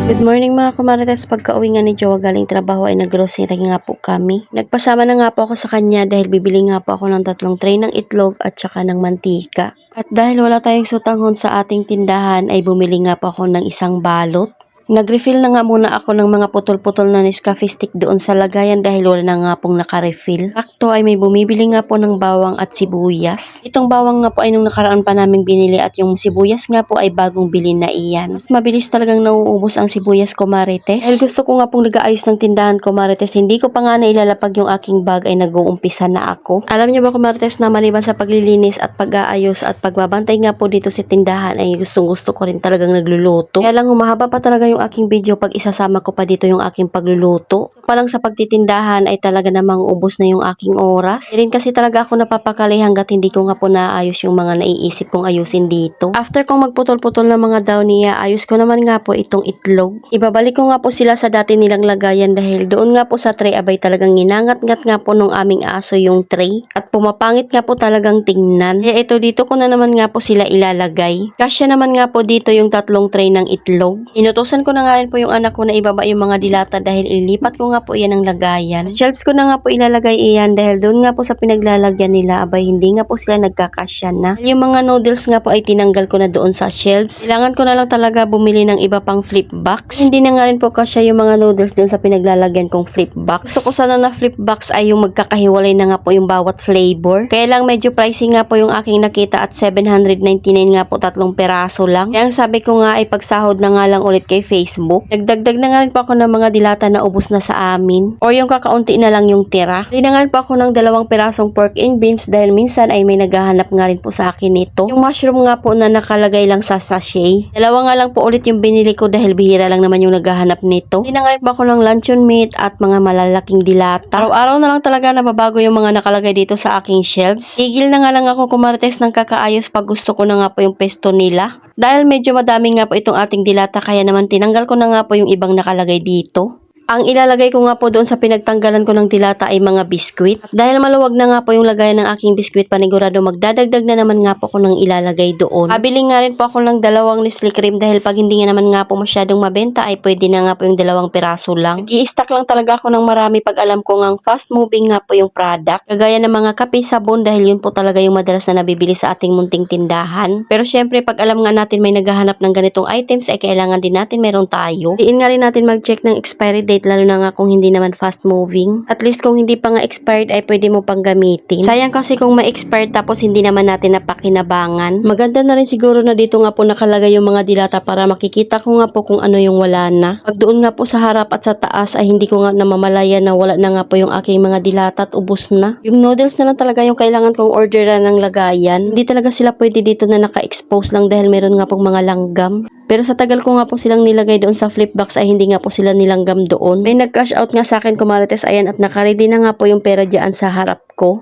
Good morning mga kumarites. Pagka-uwi nga ni Jowa galing trabaho ay nag-grocery nga po kami. Nagpasama na nga po ako sa kanya dahil bibili nga po ako ng 3 tray ng itlog at saka ng mantika. At dahil wala tayong sutanghon sa ating tindahan ay bumili nga po ako ng isang balot. Nag-refill na nga muna ako ng mga putol-putol na Nescafe stick doon sa lagayan dahil wala na nga pong naka-refill. Sakto ay may bumibili nga po ng bawang at sibuyas. Itong bawang nga po ay nung nakaraan pa namin binili at yung sibuyas nga po ay bagong bili na iyan. Mas mabilis talagang nauubos ang sibuyas ko, Marites. Dahil gusto ko nga pong nag-aayos ng tindahan ko, Marites, hindi ko pa nga nailalapag yung aking bag ay nag-uumpisa na ako. Alam niyo ba, Marites, na maliban sa paglilinis at pag-aayos at pagbabantay nga po dito sa tindahan ay gustong-gusto ko rin talagang nagluluto. Kaya lang humahaba pa talaga yung aking video pag isasama ko pa dito yung aking pagluluto. Palang sa pagtitindahan ay talaga namang ubos na yung aking oras. Hindi rin kasi talaga ako napapakali hanggat hindi ko nga po naayos yung mga naiisip kong ayusin dito. After kong magputol-putol ng mga daw niya, ayos ko naman nga po itong itlog. Ibabalik ko nga po sila sa dati nilang lagayan dahil doon nga po sa tray abay talagang ginangat-ngat nga po nung aming aso yung tray. At pumapangit nga po talagang tingnan. Kaya ito dito ko na naman nga po sila ilalagay. Kasya naman nga po dito yung 3 tray ng itlog. Inutusan ko na nga rin po yung anak ko na ibaba yung mga dilata dahil ilipat ko nga po iyan ng lagayan. Shelves ko na nga po ilalagay iyan dahil doon nga po sa pinaglalagyan nila abay hindi nga po sila nagkakasya na. Yung mga noodles nga po ay tinanggal ko na doon sa shelves. Kailangan ko na lang talaga bumili ng iba pang flip box. Hindi na nga rin po kasya yung mga noodles doon sa pinaglalagyan kong flip box. Gusto ko sana na flip box ay yung magkakahiwalay na nga po yung bawat flavor. Kaya lang medyo pricey nga po yung aking nakita at 799 nga po 3 peraso lang. Kaya ang sabi ko nga ay pagsahod na nga lang ulit kay Facebook. Nagdagdag na nga rin po ako ng mga dilata na ubos na sa amin. Or yung kakaunti na lang yung tira. Hindi na nga rin po ako ng 2 perasong pork and beans dahil minsan ay may naghahanap nga rin po sa akin nito. Yung mushroom nga po na nakalagay lang sa sachet. 2 nga lang po ulit yung binili ko dahil bihira lang naman yung naghahanap nito. Hindi na nga rin po ako ng luncheon meat at mga malalaking dilata. Araw-araw na lang talaga nababago yung mga nakalagay dito sa aking shelves. Tigil na nga lang ako kumarites ng kakaayos pag gusto ko na nga po yung pesto nila. Dahil medyo madami nga po itong ating dilata kaya naman tinanggal ko na nga po yung ibang nakalagay dito. Ang ilalagay ko nga po doon sa pinagtanggalan ko ng dilata ay mga biskwit. Dahil maluwag na nga po yung lagayan ng aking biskwit, panigurado magdadagdag na naman nga po ako ng ilalagay doon. Pabili nga rin po ako ng 2 Nestle cream dahil pag hindi nga naman nga po masyadong mabenta ay pwede na nga po yung 2 piraso lang. Nag-i-stack lang talaga ako ng marami pag alam ko ngang fast moving nga po yung product. Kagaya ng mga kape, sabon dahil yun po talaga yung madalas na nabibili sa ating munting tindahan. Pero syempre pag alam nga natin may naghahanap ng ganitong items ay kailangan din natin meron tayo. Diin nga rin natin mag-check ng expiry date lalo na nga kung hindi naman fast moving. At least kung hindi pa nga expired ay pwede mo pang gamitin. Sayang kasi kung ma-expired tapos hindi naman natin napakinabangan. Maganda na rin siguro na dito nga po nakalagay yung mga dilata para makikita ko nga po kung ano yung wala na. Pag doon nga po sa harap at sa taas ay hindi ko nga namamalaya na wala na nga po yung aking mga dilata at ubos na. Yung noodles na lang talaga yung kailangan kong orderan ng lagayan. Hindi talaga sila pwede dito na naka-expose lang dahil meron nga pong mga langgam. Pero sa tagal ko nga po silang nilagay doon sa flip box ay hindi nga po sila nilanggam doon. May nag-cash out nga sa akin kumarites ayan at nakaready na nga po yung pera dyan sa harap ko.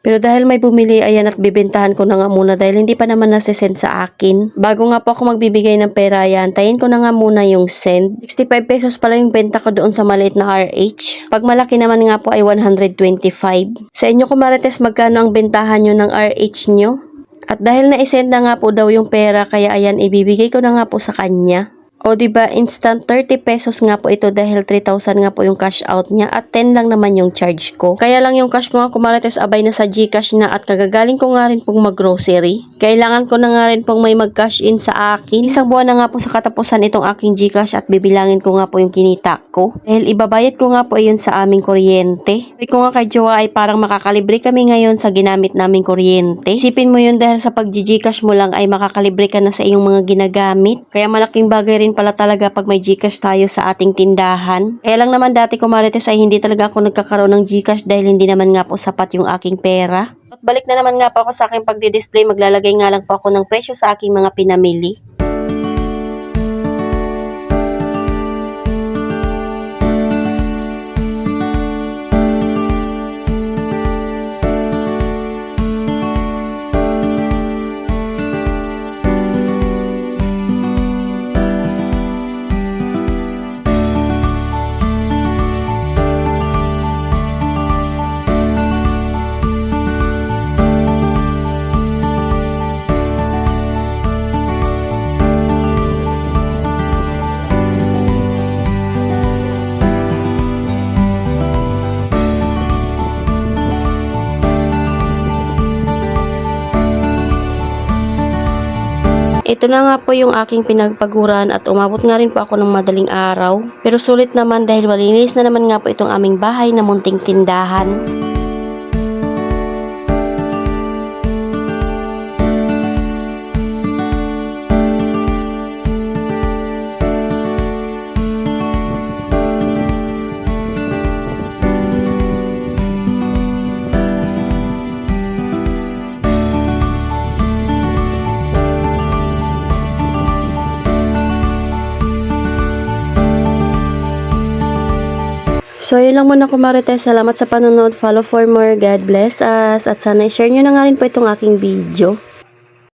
Pero dahil may bumili ayan at bibentahan ko na nga muna dahil hindi pa naman nasisend sa akin. Bago nga po ako magbibigay ng pera ayan, tayin ko na nga muna yung send. 65 pesos pala yung benta ko doon sa maliit na RH. Pag malaki naman nga po ay 125. Sa inyo kumarites magkano ang bentahan nyo ng RH nyo? At dahil na-send na nga po daw yung pera, kaya ayan, ibibigay ko na nga po sa kanya. O diba, instant 30 pesos nga po ito dahil 3,000 nga po yung cash out niya at 10 lang naman yung charge ko. Kaya lang yung cash ko nga kumarites abay na sa GCash na at kagagaling ko nga rin pong mag-grocery. Kailangan ko na nga rin pong may mag-cash in sa akin. Isang buwan na nga po sa katapusan itong aking GCash at bibilangin ko nga po yung kinita ko. Dahil ibabayad ko nga po yun sa aming kuryente. Sabi ko nga kay Jowa ay parang makakalibre kami ngayon sa ginamit naming kuryente. Isipin mo yun dahil sa pag-GCash mo lang ay makakalibre ka na sa iyong mga ginagamit. Kaya malaking bagay rin pala talaga pag may GCash tayo sa ating tindahan. Kaya lang naman dati kumarites ay hindi talaga ako nagkakaroon ng GCash dahil hindi naman nga po sapat yung aking pera. At balik na naman nga po ako sa aking pagdi-display, maglalagay nga lang po ako ng presyo sa aking mga pinamili. ito na nga po yung aking pinagpaguran at umabot nga rin po ako ng madaling araw. Pero sulit naman dahil malinis na naman nga po itong aming bahay na munting tindahan. So, yun lang muna ko Marites. Salamat sa panonood. Follow for more. God bless us. At sana i-share nyo na nga rin po itong aking video.